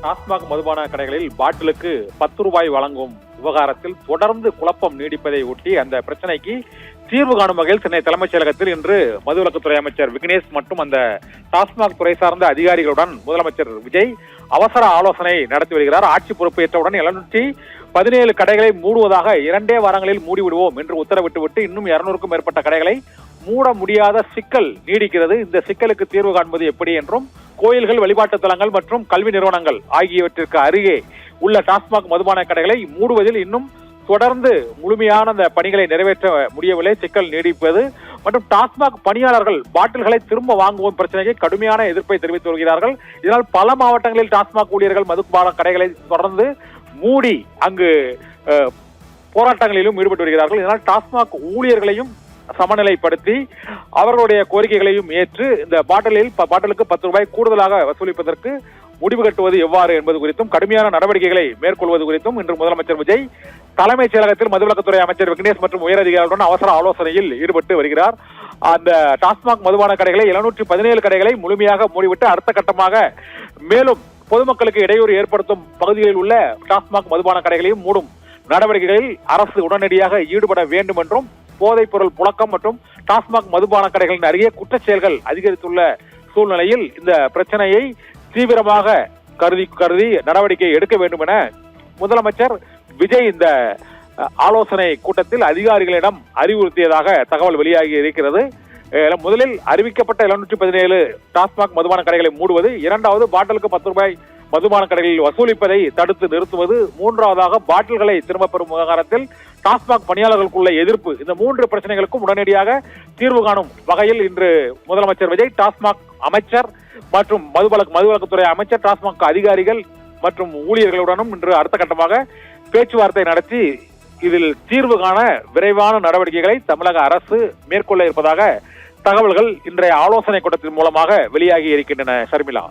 டாஸ்மாக் மதுபான கடைகளில் பாட்டிலுக்கு 10 ரூபாய் வழங்கும் விவகாரத்தில் தொடர்ந்து குழப்பம் நீடிப்பதை ஒட்டி அந்த பிரச்சனைக்கு தீர்வு காணும் வகையில் சென்னை தலைமைச் செயலகத்தில் இன்று மதுவிலக்குத்துறை அமைச்சர் விக்னேஷ் மற்றும் அந்த டாஸ்மாக் துறை சார்ந்த அதிகாரிகளுடன் முதலமைச்சர் விஜய் அவசர ஆலோசனை நடத்தி வருகிறார். ஆட்சி பொறுப்பேற்றவுடன் 717 கடைகளை மூடுவதாக 2 வாரங்களில் மூடிவிடுவோம் என்று உத்தரவிட்டுவிட்டு இன்னும் 200க்கும் மேற்பட்ட கடைகளை மூட முடியாத சிக்கல் நீடிக்கிறது. இந்த சிக்கலுக்கு தீர்வு காண்பது எப்படி என்றும் கோயில்கள், வழிபாட்டு தலங்கள் மற்றும் கல்வி நிறுவனங்கள் ஆகியவற்றிற்கு அருகே உள்ள டாஸ்மாக் மதுபான கடைகளை மூடுவதில் இன்னும் தொடர்ந்து முழுமையான அந்த பணிகளை நிறைவேற்ற முடியவில்லை. சிக்கல் நீடிப்பது மற்றும் டாஸ்மாக் பணியாளர்கள் பாட்டில்களை திரும்ப வாங்குவோம் பிரச்சனைக்கு கடுமையான எதிர்ப்பை தெரிவித்து வருகிறார்கள். இதனால் பல மாவட்டங்களில் டாஸ்மாக் ஊழியர்கள் மதுபான கடைகளை தொடர்ந்து மூடி அங்கு போராட்டங்களிலும் ஈடுபட்டு வருகிறார்கள். இதனால் டாஸ்மாக் ஊழியர்களையும் சமநிலைப்படுத்தி அவர்களுடைய கோரிக்கைகளையும் ஏற்று இந்த பாட்டிலுக்கு 10 ரூபாய் கூடுதலாக வசூலிப்பதற்கு முடிவு கட்டுவது எவ்வாறு என்பது குறித்தும் கடுமையான நடவடிக்கைகளை மேற்கொள்வது குறித்தும் இன்று முதலமைச்சர் விஜய் தலைமைச் செயலகத்தில் மதுவிலக்குத்துறை அமைச்சர் விக்னேஷ் மற்றும் உயரதிகாரிகளுடன் அவசர ஆலோசனையில் ஈடுபட்டு வருகிறார். அந்த டாஸ்மாக் மதுபான கடைகளை 717 கடைகளை முழுமையாக மூடிவிட்டு அடுத்த கட்டமாக மேலும் பொதுமக்களுக்கு இடையூறு ஏற்படுத்தும் பகுதிகளில் உள்ள டாஸ்மாக் மதுபான கடைகளையும் மூடும் நடவடிக்கைகளில் அரசு உடனடியாக ஈடுபட வேண்டும் என்றும் போதைப் பொருள் புழக்கம் மற்றும் டாஸ்மாக் மதுபான கடைகளின் அருகே குற்றச்செயல்கள் அதிகரித்துள்ள சூழ்நிலையில் இந்த பிரச்சனையை தீவிரமாக கருதி நடவடிக்கை எடுக்க வேண்டும் என முதலமைச்சர் விஜய் இந்த ஆலோசனை கூட்டத்தில் அதிகாரிகளிடம் அறிவுறுத்தியதாக தகவல் வெளியாகி இருக்கிறது. முதலில் அறிவிக்கப்பட்ட 717 டாஸ்மாக் மதுபான கடைகளை மூடுவது, இரண்டாவது பாட்டிலுக்கு 10 ரூபாய் மதுபான கடைகளில் வசூலிப்பதை தடுத்து நிறுத்துவது, மூன்றாவதாக பாட்டில்களை திரும்ப பெறும் விவகாரத்தில் டாஸ்மாக் பணியாளர்களுக்குள்ள எதிர்ப்பு, இந்த 3 பிரச்சனைகளுக்கும் உடனடியாக தீர்வு காணும் வகையில் இன்று முதலமைச்சர் விஜய் டாஸ்மாக் அமைச்சர் மற்றும் மதுவிலக்குத்துறை அமைச்சர், டாஸ்மாக் அதிகாரிகள் மற்றும் ஊழியர்களுடனும் இன்று அடுத்த கட்டமாக பேச்சுவார்த்தை நடத்தி இதில் தீர்வு காண விரைவான நடவடிக்கைகளை தமிழக அரசு மேற்கொள்ள இருப்பதாக தகவல்கள் இன்றைய ஆலோசனை கூட்டத்தின் மூலமாக வெளியாகி இருக்கின்றன. ஷர்மிளா.